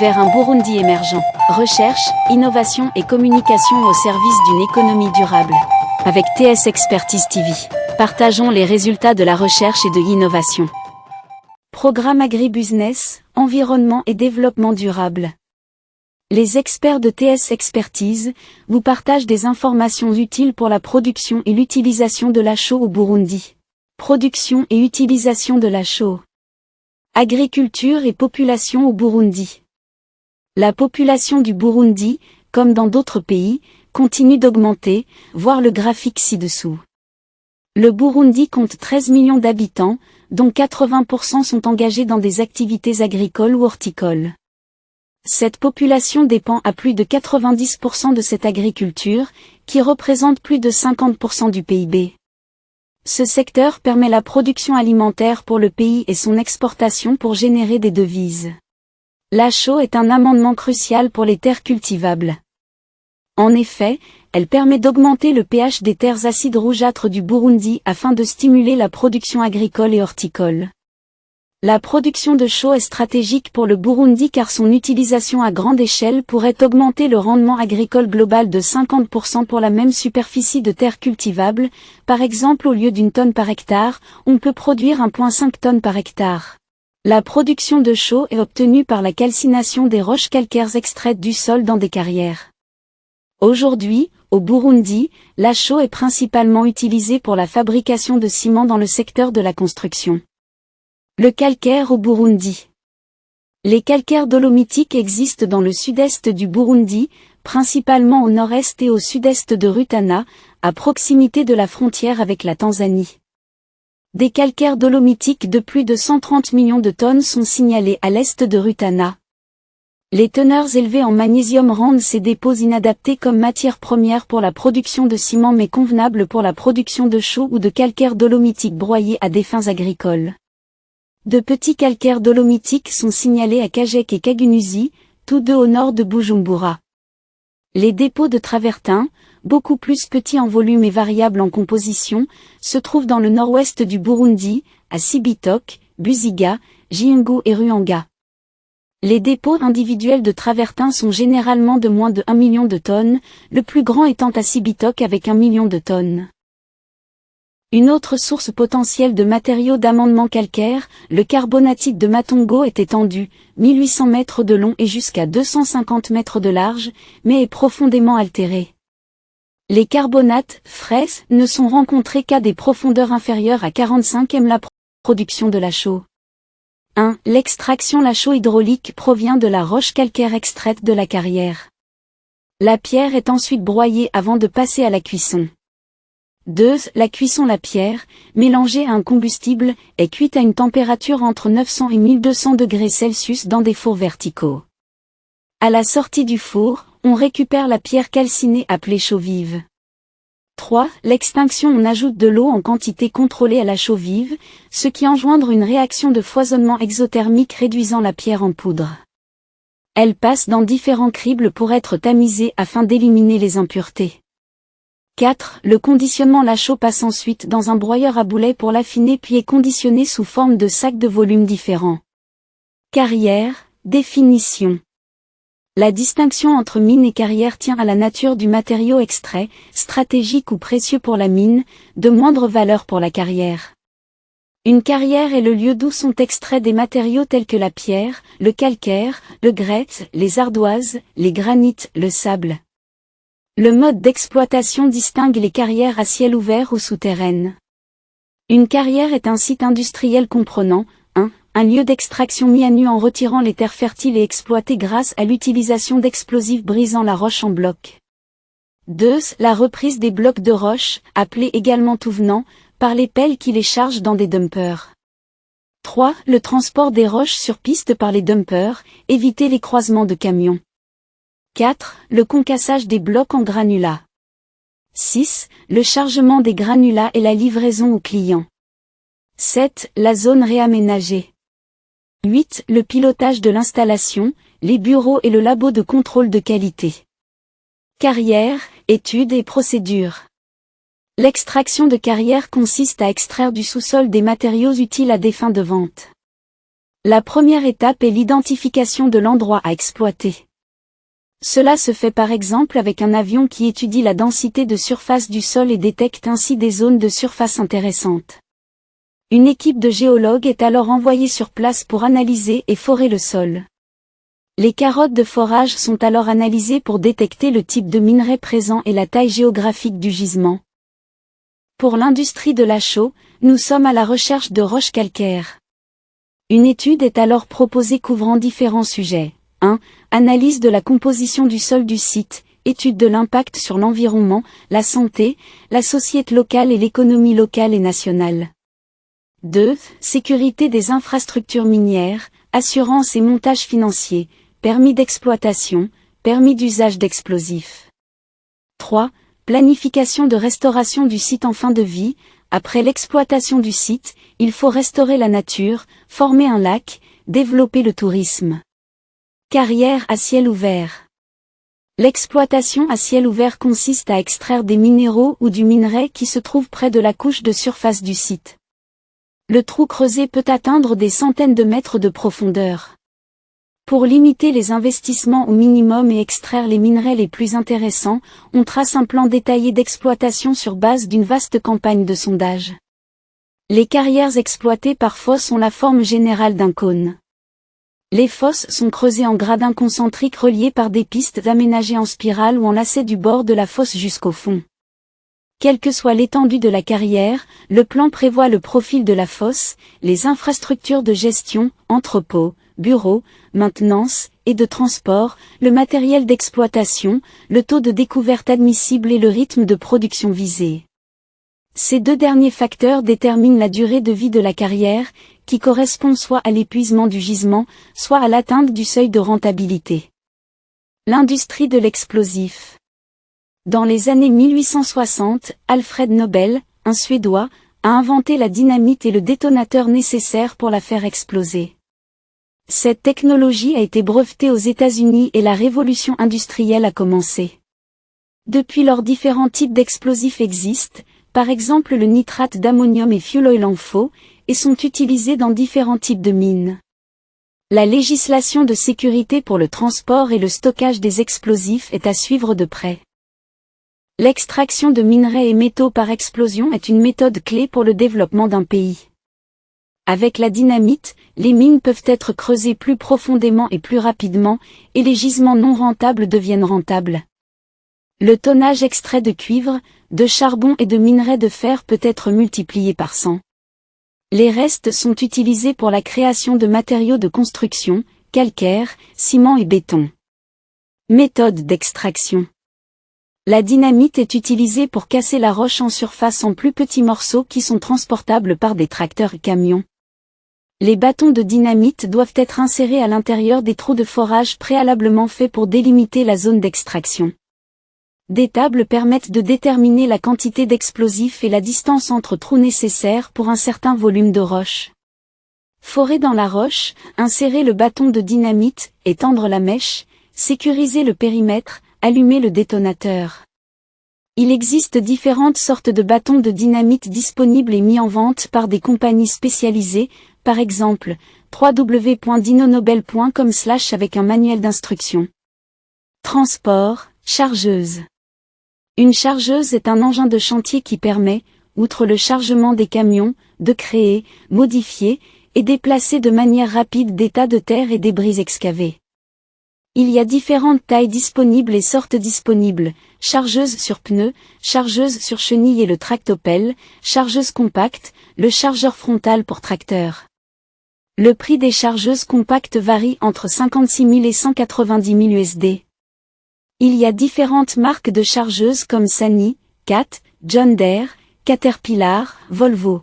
vers un Burundi émergent. Recherche, innovation et communication au service d'une économie durable. Avec TS Expertise TV, partageons les résultats de la recherche et de l'innovation. Programme Agribusiness, environnement et développement durable. Les experts de TS Expertise vous partagent des informations utiles pour la production et l'utilisation de la chaux au Burundi. Production et utilisation de la chaux. Agriculture et population au Burundi. La population du Burundi, comme dans d'autres pays, continue d'augmenter, voir le graphique ci-dessous. Le Burundi compte 13 millions d'habitants, dont 80% sont engagés dans des activités agricoles ou horticoles. Cette population dépend à plus de 90% de cette agriculture, qui représente plus de 50% du PIB. Ce secteur permet la production alimentaire pour le pays et son exportation pour générer des devises. La chaux est un amendement crucial pour les terres cultivables. En effet, elle permet d'augmenter le pH des terres acides rougeâtres du Burundi afin de stimuler la production agricole et horticole. La production de chaux est stratégique pour le Burundi car son utilisation à grande échelle pourrait augmenter le rendement agricole global de 50% pour la même superficie de terres cultivables. Par exemple, au lieu d'1 tonne par hectare, on peut produire 1,5 tonnes par hectare. La production de chaux est obtenue par la calcination des roches calcaires extraites du sol dans des carrières. Aujourd'hui, au Burundi, la chaux est principalement utilisée pour la fabrication de ciment dans le secteur de la construction. Le calcaire au Burundi. Les calcaires dolomitiques existent dans le sud-est du Burundi, principalement au nord-est et au sud-est de Rutana, à proximité de la frontière avec la Tanzanie. Des calcaires dolomitiques de plus de 130 millions de tonnes sont signalés à l'est de Rutana. Les teneurs élevées en magnésium rendent ces dépôts inadaptés comme matière première pour la production de ciment mais convenables pour la production de chaux ou de calcaire dolomitique broyé à des fins agricoles. De petits calcaires dolomitiques sont signalés à Kajek et Kagunuzi, tous deux au nord de Bujumbura. Les dépôts de travertin, beaucoup plus petits en volume et variables en composition, se trouvent dans le nord-ouest du Burundi, à Cibitoke, Buziga, Giungu et Ruanga. Les dépôts individuels de travertin sont généralement de moins de 1 million de tonnes, le plus grand étant à Cibitoke avec 1 million de tonnes. Une autre source potentielle de matériaux d'amendement calcaire, le carbonatite de Matongo est étendu, 1800 mètres de long et jusqu'à 250 mètres de large, mais est profondément altéré. Les carbonates, fraises, ne sont rencontrés qu'à des profondeurs inférieures à 45 m. La production de la chaux. 1. L'extraction. La chaux hydraulique provient de la roche calcaire extraite de la carrière. La pierre est ensuite broyée avant de passer à la cuisson. 2. La cuisson. La pierre, mélangée à un combustible, est cuite à une température entre 900 et 1200 degrés Celsius dans des fours verticaux. À la sortie du four, on récupère la pierre calcinée appelée chaux vive. 3. L'extinction. On ajoute de l'eau en quantité contrôlée à la chaux vive, ce qui engendre une réaction de foisonnement exothermique réduisant la pierre en poudre. Elle passe dans différents cribles pour être tamisée afin d'éliminer les impuretés. 4. Le conditionnement. La chaux passe ensuite dans un broyeur à boulet pour l'affiner puis est conditionnée sous forme de sacs de volumes différents. Carrière, définition. La distinction entre mine et carrière tient à la nature du matériau extrait, stratégique ou précieux pour la mine, de moindre valeur pour la carrière. Une carrière est le lieu d'où sont extraits des matériaux tels que la pierre, le calcaire, le grès, les ardoises, les granites, le sable. Le mode d'exploitation distingue les carrières à ciel ouvert ou souterraines. Une carrière est un site industriel comprenant 1. Un lieu d'extraction mis à nu en retirant les terres fertiles et exploité grâce à l'utilisation d'explosifs brisant la roche en blocs. 2. La reprise des blocs de roche, appelés également touvenants, par les pelles qui les chargent dans des dumpers. 3. Le transport des roches sur piste par les dumpers, éviter les croisements de camions. 4. Le concassage des blocs en granulats. 6. Le chargement des granulats et la livraison aux clients. 7. La zone réaménagée. 8. Le pilotage de l'installation, les bureaux et le labo de contrôle de qualité. Carrière, études et procédures. L'extraction de carrière consiste à extraire du sous-sol des matériaux utiles à des fins de vente. La première étape est l'identification de l'endroit à exploiter. Cela se fait par exemple avec un avion qui étudie la densité de surface du sol et détecte ainsi des zones de surface intéressantes. Une équipe de géologues est alors envoyée sur place pour analyser et forer le sol. Les carottes de forage sont alors analysées pour détecter le type de minerai présent et la taille géographique du gisement. Pour l'industrie de la chaux, nous sommes à la recherche de roches calcaires. Une étude est alors proposée couvrant différents sujets. 1. Analyse de la composition du sol du site, étude de l'impact sur l'environnement, la santé, la société locale et l'économie locale et nationale. 2. Sécurité des infrastructures minières, assurance et montage financier, permis d'exploitation, permis d'usage d'explosifs. 3. Planification de restauration du site en fin de vie. Après l'exploitation du site, il faut restaurer la nature, former un lac, développer le tourisme. Carrière à ciel ouvert. L'exploitation à ciel ouvert consiste à extraire des minéraux ou du minerai qui se trouve près de la couche de surface du site. Le trou creusé peut atteindre des centaines de mètres de profondeur. Pour limiter les investissements au minimum et extraire les minerais les plus intéressants, on trace un plan détaillé d'exploitation sur base d'une vaste campagne de sondage. Les carrières exploitées par fosse ont la forme générale d'un cône. Les fosses sont creusées en gradins concentriques reliés par des pistes aménagées en spirale ou en lacets du bord de la fosse jusqu'au fond. Quelle que soit l'étendue de la carrière, le plan prévoit le profil de la fosse, les infrastructures de gestion, entrepôts, bureaux, maintenance et de transport, le matériel d'exploitation, le taux de découverte admissible et le rythme de production visé. Ces deux derniers facteurs déterminent la durée de vie de la carrière, qui correspond soit à l'épuisement du gisement, soit à l'atteinte du seuil de rentabilité. L'industrie de l'explosif. Dans les années 1860, Alfred Nobel, un Suédois, a inventé la dynamite et le détonateur nécessaire pour la faire exploser. Cette technologie a été brevetée aux États-Unis et la révolution industrielle a commencé. Depuis lors, différents types d'explosifs existent, par exemple le nitrate d'ammonium et fuel oil en faux, et sont utilisés dans différents types de mines. La législation de sécurité pour le transport et le stockage des explosifs est à suivre de près. L'extraction de minerais et métaux par explosion est une méthode clé pour le développement d'un pays. Avec la dynamite, les mines peuvent être creusées plus profondément et plus rapidement, et les gisements non rentables deviennent rentables. Le tonnage extrait de cuivre, de charbon et de minerais de fer peut être multiplié par 100. Les restes sont utilisés pour la création de matériaux de construction, calcaire, ciment et béton. Méthode d'extraction. La dynamite est utilisée pour casser la roche en surface en plus petits morceaux qui sont transportables par des tracteurs et camions. Les bâtons de dynamite doivent être insérés à l'intérieur des trous de forage préalablement faits pour délimiter la zone d'extraction. Des tables permettent de déterminer la quantité d'explosifs et la distance entre trous nécessaires pour un certain volume de roche. Forer dans la roche, insérer le bâton de dynamite, étendre la mèche, sécuriser le périmètre, allumer le détonateur. Il existe différentes sortes de bâtons de dynamite disponibles et mis en vente par des compagnies spécialisées, par exemple, www.dinonobel.com/ avec un manuel d'instruction. Transport, chargeuse. Une chargeuse est un engin de chantier qui permet, outre le chargement des camions, de créer, modifier, et déplacer de manière rapide des tas de terre et débris excavés. Il y a différentes tailles disponibles et sortes disponibles, chargeuse sur pneu, chargeuse sur chenille et le tractopelle, chargeuse compacte, le chargeur frontal pour tracteur. Le prix des chargeuses compactes varie entre 56 000 et 190 000 USD. Il y a différentes marques de chargeuses comme Sany, Cat, John Deere, Caterpillar, Volvo.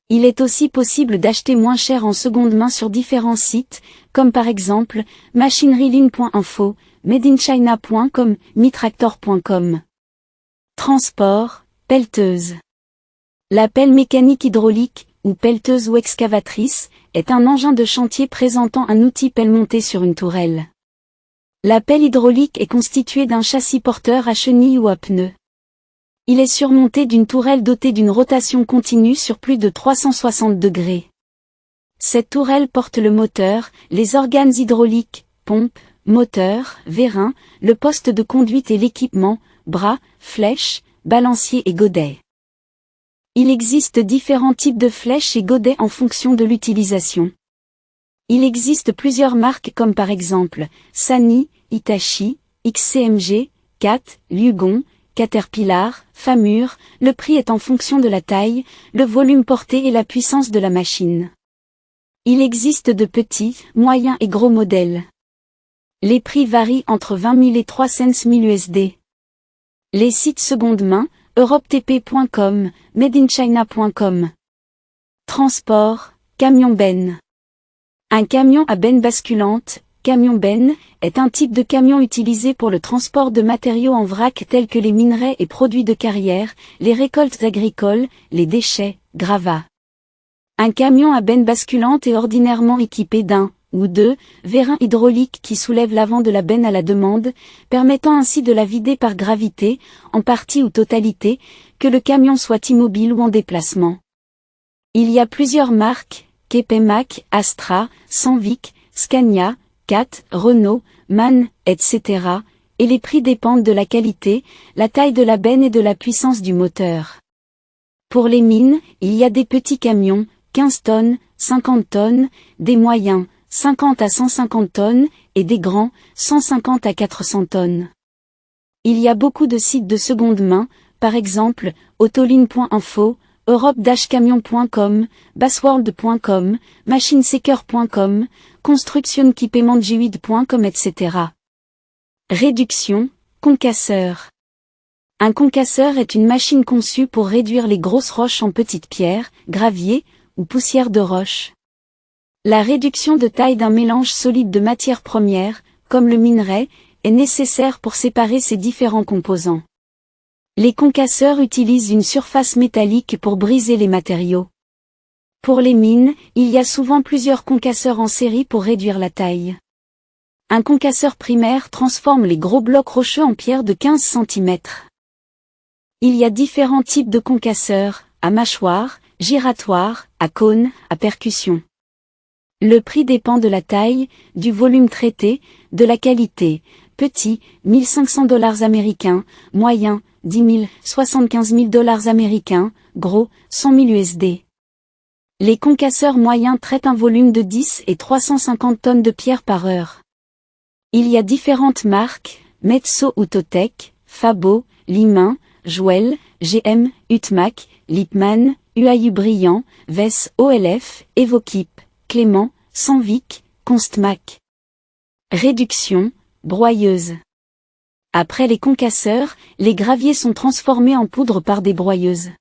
Il est aussi possible d'acheter moins cher en seconde main sur différents sites, comme par exemple, machineryline.info, madeinchina.com, mitractor.com. Transport, pelleteuse. La pelle mécanique hydraulique, ou pelleteuse ou excavatrice, est un engin de chantier présentant un outil pelle monté sur une tourelle. La pelle hydraulique est constituée d'un châssis porteur à chenille ou à pneus. Il est surmonté d'une tourelle dotée d'une rotation continue sur plus de 360 degrés. Cette tourelle porte le moteur, les organes hydrauliques, pompe, moteur, vérin, le poste de conduite et l'équipement, bras, flèches, balancier et godet. Il existe différents types de flèches et godets en fonction de l'utilisation. Il existe plusieurs marques comme par exemple, Sany, Hitachi, XCMG, Cat, Lugon, Caterpillar, Famur, le prix est en fonction de la taille, le volume porté et la puissance de la machine. Il existe de petits, moyens et gros modèles. Les prix varient entre 20 000 et 300 000 USD. Les sites seconde main, europetp.com, madeinchina.com. Transport, camion benne. Un camion à benne basculante, camion benne, est un type de camion utilisé pour le transport de matériaux en vrac tels que les minerais et produits de carrière, les récoltes agricoles, les déchets, gravats. Un camion à benne basculante est ordinairement équipé d'un ou deux vérins hydrauliques qui soulèvent l'avant de la benne à la demande, permettant ainsi de la vider par gravité, en partie ou totalité, que le camion soit immobile ou en déplacement. Il y a plusieurs marques, Kepemac, Astra, Sandvik, Scania, Cat, Renault, MAN, etc., et les prix dépendent de la qualité, la taille de la benne et de la puissance du moteur. Pour les mines, il y a des petits camions, 15 tonnes, 50 tonnes, des moyens, 50 à 150 tonnes, et des grands, 150 à 400 tonnes. Il y a beaucoup de sites de seconde main, par exemple, autoline.info, europe-camion.com, bassworld.com, machineseeker.com, constructionkeepemangewid.com, etc. Réduction, concasseur. Un concasseur est une machine conçue pour réduire les grosses roches en petites pierres, graviers, ou poussières de roche. La réduction de taille d'un mélange solide de matières premières, comme le minerai, est nécessaire pour séparer ces différents composants. Les concasseurs utilisent une surface métallique pour briser les matériaux. Pour les mines, il y a souvent plusieurs concasseurs en série pour réduire la taille. Un concasseur primaire transforme les gros blocs rocheux en pierres de 15 cm. Il y a différents types de concasseurs, à mâchoire, giratoire, à cône, à percussion. Le prix dépend de la taille, du volume traité, de la qualité. Petit, $1 500 américains, moyen, 10 000, $75 000 américains, gros, 100 000 USD. Les concasseurs moyens traitent un volume de 10 et 350 tonnes de pierre par heure. Il y a différentes marques, Metso ou Totec, Fabo, Limin, Joel, GM, Utmac, Lippmann, UAU Brillant, Vess, OLF, Evokip, Clément, Sandvik, Constmac. Réduction, broyeuse. Après les concasseurs, les graviers sont transformés en poudre par des broyeuses.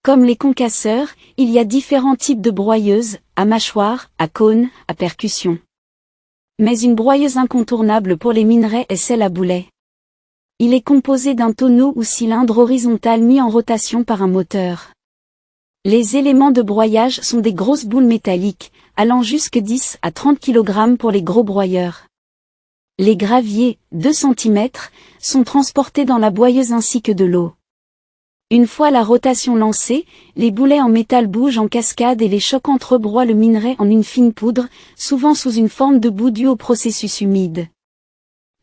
Comme les concasseurs, il y a différents types de broyeuses, à mâchoire, à cône, à percussion. Mais une broyeuse incontournable pour les minerais est celle à boulet. Il est composé d'un tonneau ou cylindre horizontal mis en rotation par un moteur. Les éléments de broyage sont des grosses boules métalliques, allant jusque 10 à 30 kg pour les gros broyeurs. Les graviers, 2 cm, sont transportés dans la broyeuse ainsi que de l'eau. Une fois la rotation lancée, les boulets en métal bougent en cascade et les chocs entrebroient le minerai en une fine poudre, souvent sous une forme de boue due au processus humide.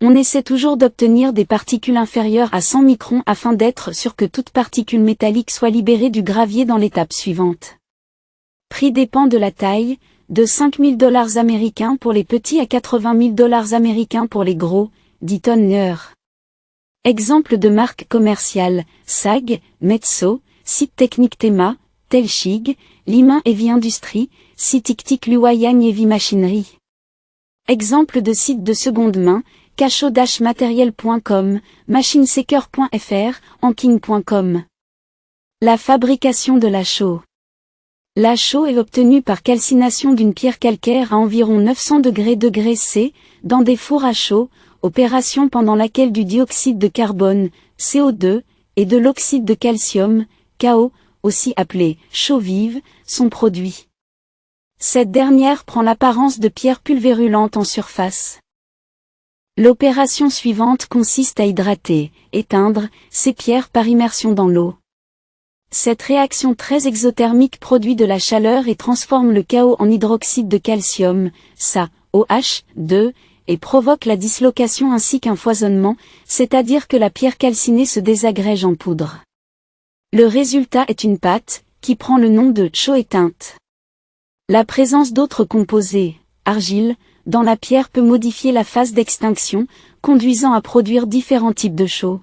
On essaie toujours d'obtenir des particules inférieures à 100 microns afin d'être sûr que toute particule métallique soit libérée du gravier dans l'étape suivante. Prix dépend de la taille, de $5 000 américains pour les petits à $80 000 américains pour les gros, 10 tonnes. Exemple de marque commerciale, SAG, Metso, Site Technique Tema, Telchig, Limin Heavy Industrie, Site Ictic Luoyang Heavy Machinerie. Exemple de site de seconde main, cachot-matériel.com, machineseeker.fr, anking.com. La fabrication de la chaux. La chaux est obtenue par calcination d'une pierre calcaire à environ 900 degrés C, dans des fours à chaux, opération pendant laquelle du dioxyde de carbone, CO2, et de l'oxyde de calcium, KO, aussi appelé chaux vive, sont produits. Cette dernière prend l'apparence de pierres pulvérulentes en surface. L'opération suivante consiste à hydrater, éteindre, ces pierres par immersion dans l'eau. Cette réaction très exothermique produit de la chaleur et transforme le KO en hydroxyde de calcium, SaOH2, et provoque la dislocation ainsi qu'un foisonnement, c'est-à-dire que la pierre calcinée se désagrège en poudre. Le résultat est une pâte, qui prend le nom de chaux éteinte. La présence d'autres composés, argile, dans la pierre peut modifier la phase d'extinction, conduisant à produire différents types de chaux.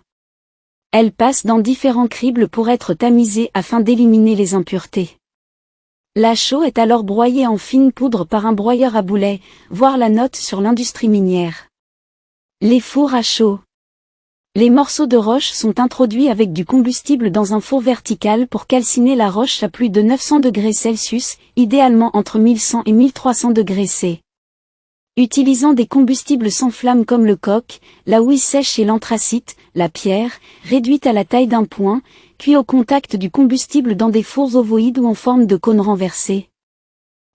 Elle passe dans différents cribles pour être tamisée afin d'éliminer les impuretés. La chaux est alors broyée en fine poudre par un broyeur à boulet, voir la note sur l'industrie minière. Les fours à chaux. Les morceaux de roche sont introduits avec du combustible dans un four vertical pour calciner la roche à plus de 900 degrés Celsius, idéalement entre 1100 et 1300 degrés C. Utilisant des combustibles sans flamme comme le coke, la houille sèche et l'anthracite, la pierre, réduite à la taille d'un poing, cuit au contact du combustible dans des fours ovoïdes ou en forme de cône renversé.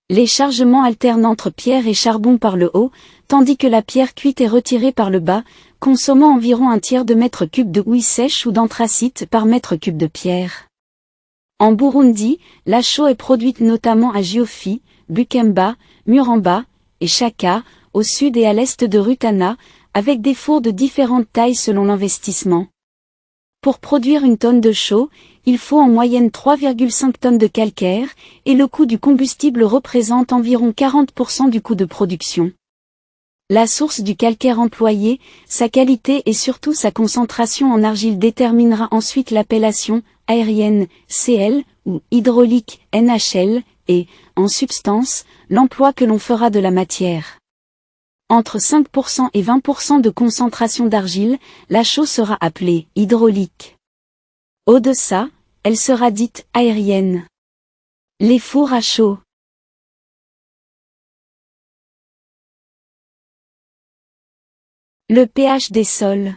Les chargements alternent entre pierre et charbon par le haut, tandis que la pierre cuite est retirée par le bas, consommant environ un tiers de mètre cube de houille sèche ou d'anthracite par mètre cube de pierre. En Burundi, la chaux est produite notamment à Gioffi, Bukemba, Muramba, et Chaka, au sud et à l'est de Rutana, avec des fours de différentes tailles selon l'investissement. Pour produire une tonne de chaux, il faut en moyenne 3,5 tonnes de calcaire, et le coût du combustible représente environ 40% du coût de production. La source du calcaire employé, sa qualité et surtout sa concentration en argile déterminera ensuite l'appellation aérienne Cl ou hydraulique NHL et, en substance, l'emploi que l'on fera de la matière. Entre 5% et 20% de concentration d'argile, la chaux sera appelée hydraulique. Au-deçà, elle sera dite aérienne. Les fours à chaux. Le pH des sols.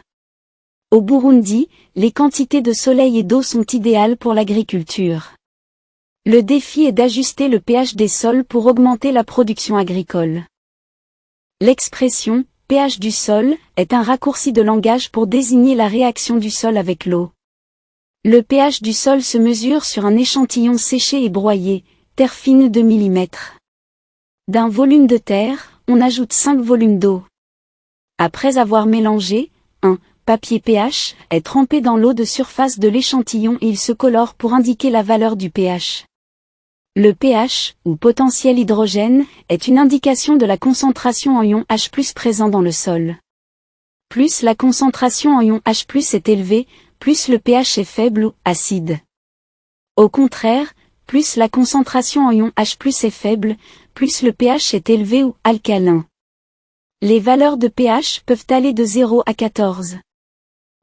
Au Burundi, les quantités de soleil et d'eau sont idéales pour l'agriculture. Le défi est d'ajuster le pH des sols pour augmenter la production agricole. L'expression « pH du sol » est un raccourci de langage pour désigner la réaction du sol avec l'eau. Le pH du sol se mesure sur un échantillon séché et broyé, terre fine de millimètres. D'un volume de terre, on ajoute 5 volumes d'eau. Après avoir mélangé, un papier pH est trempé dans l'eau de surface de l'échantillon et il se colore pour indiquer la valeur du pH. Le pH, ou potentiel hydrogène, est une indication de la concentration en ion H+ présent dans le sol. Plus la concentration en ion H+ est élevée, plus le pH est faible ou acide. Au contraire, plus la concentration en ion H+ est faible, plus le pH est élevé ou alcalin. Les valeurs de pH peuvent aller de 0 à 14.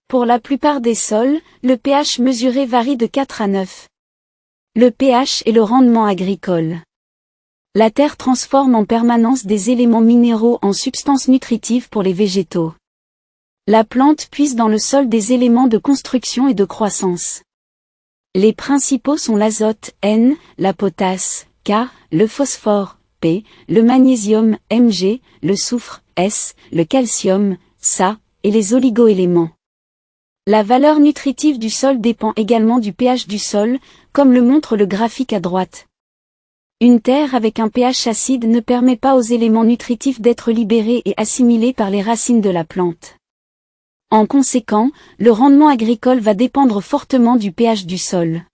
Pour la plupart des sols, le pH mesuré varie de 4 à 9. Le pH et le rendement agricole. La terre transforme en permanence des éléments minéraux en substances nutritives pour les végétaux. La plante puise dans le sol des éléments de construction et de croissance. Les principaux sont l'azote, N, la potasse, K, le phosphore, P, le magnésium, Mg, le soufre, S, le calcium, Sa, et les oligoéléments. La valeur nutritive du sol dépend également du pH du sol, comme le montre le graphique à droite. Une terre avec un pH acide ne permet pas aux éléments nutritifs d'être libérés et assimilés par les racines de la plante. En conséquent, le rendement agricole va dépendre fortement du pH du sol.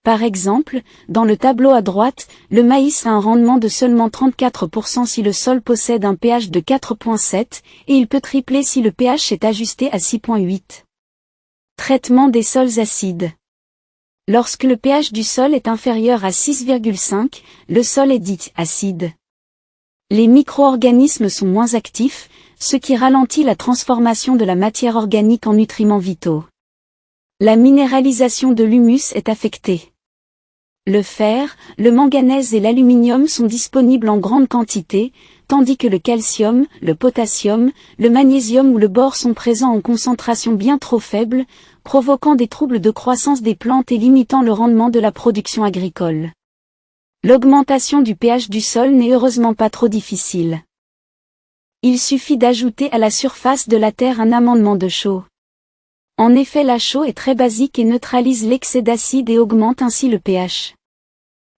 Par exemple, dans le tableau à droite, le maïs a un rendement de seulement 34% si le sol possède un pH de 4,7 et il peut tripler si le pH est ajusté à 6,8. Traitement des sols acides. Lorsque le pH du sol est inférieur à 6,5, le sol est dit acide. Les micro-organismes sont moins actifs, ce qui ralentit la transformation de la matière organique en nutriments vitaux. La minéralisation de l'humus est affectée. Le fer, le manganèse et l'aluminium sont disponibles en grande quantité, tandis que le calcium, le potassium, le magnésium ou le bore sont présents en concentration bien trop faible, provoquant des troubles de croissance des plantes et limitant le rendement de la production agricole. L'augmentation du pH du sol n'est heureusement pas trop difficile. Il suffit d'ajouter à la surface de la terre un amendement de chaux. En effet, la chaux est très basique et neutralise l'excès d'acide et augmente ainsi le pH.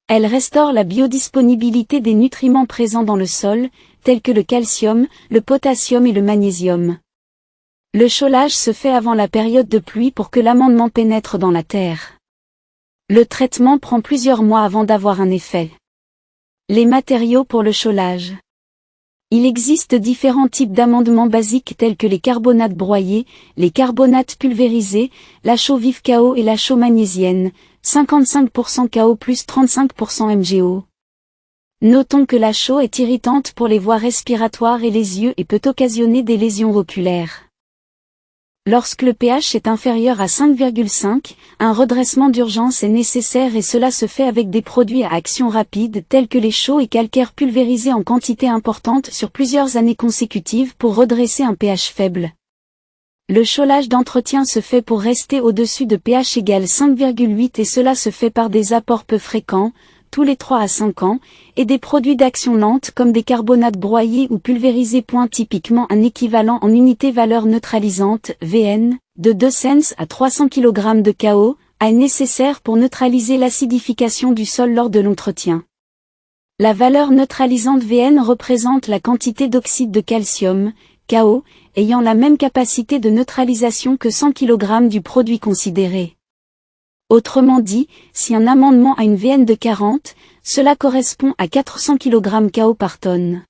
Elle restaure la biodisponibilité des nutriments présents dans le sol, tels que le calcium, le potassium et le magnésium. Le chaulage se fait avant la période de pluie pour que l'amendement pénètre dans la terre. Le traitement prend plusieurs mois avant d'avoir un effet. Les matériaux pour le chaulage. Il existe différents types d'amendements basiques tels que les carbonates broyés, les carbonates pulvérisés, la chaux vive KO et la chaux magnésienne, 55% KO plus 35% MgO. Notons que la chaux est irritante pour les voies respiratoires et les yeux et peut occasionner des lésions oculaires. Lorsque le pH est inférieur à 5,5, un redressement d'urgence est nécessaire et cela se fait avec des produits à action rapide tels que les chaux et calcaires pulvérisés en quantité importante sur plusieurs années consécutives pour redresser un pH faible. Le chaulage d'entretien se fait pour rester au-dessus de pH égale 5,8 et cela se fait par des apports peu fréquents, tous les 3 à 5 ans, et des produits d'action lente comme des carbonates broyés ou pulvérisés. Typiquement un équivalent en unité valeur neutralisante, VN, de 2 cents à 300 kg de KO, est nécessaire pour neutraliser l'acidification du sol lors de l'entretien. La valeur neutralisante VN représente la quantité d'oxyde de calcium, KO, ayant la même capacité de neutralisation que 100 kg du produit considéré. Autrement dit, si un amendement a une VN de 40, cela correspond à 400 kg KO par tonne.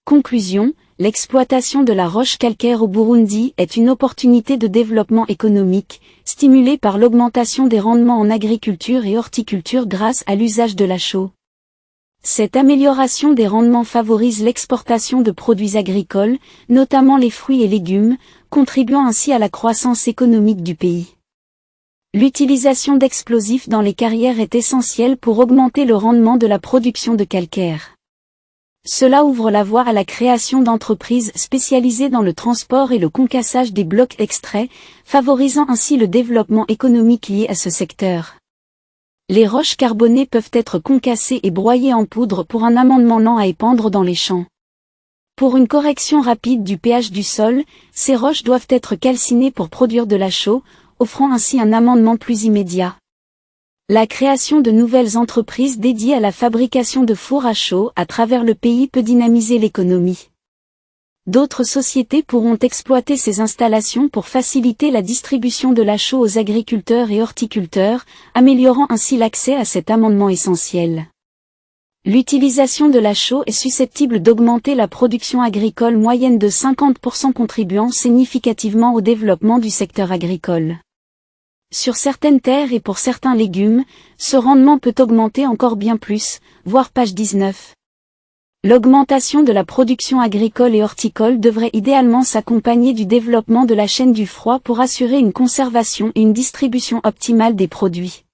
Conclusion, l'exploitation de la roche calcaire au Burundi est une opportunité de développement économique, stimulée par l'augmentation des rendements en agriculture et horticulture grâce à l'usage de la chaux. Cette amélioration des rendements favorise l'exportation de produits agricoles, notamment les fruits et légumes, contribuant ainsi à la croissance économique du pays. L'utilisation d'explosifs dans les carrières est essentielle pour augmenter le rendement de la production de calcaire. Cela ouvre la voie à la création d'entreprises spécialisées dans le transport et le concassage des blocs extraits, favorisant ainsi le développement économique lié à ce secteur. Les roches carbonées peuvent être concassées et broyées en poudre pour un amendement lent à épandre dans les champs. Pour une correction rapide du pH du sol, ces roches doivent être calcinées pour produire de la chaux, offrant ainsi un amendement plus immédiat. La création de nouvelles entreprises dédiées à la fabrication de fours à chaux à travers le pays peut dynamiser l'économie. D'autres sociétés pourront exploiter ces installations pour faciliter la distribution de la chaux aux agriculteurs et horticulteurs, améliorant ainsi l'accès à cet amendement essentiel. L'utilisation de la chaux est susceptible d'augmenter la production agricole moyenne de 50%, contribuant significativement au développement du secteur agricole. Sur certaines terres et pour certains légumes, ce rendement peut augmenter encore bien plus, voire page 19. L'augmentation de la production agricole et horticole devrait idéalement s'accompagner du développement de la chaîne du froid pour assurer une conservation et une distribution optimale des produits.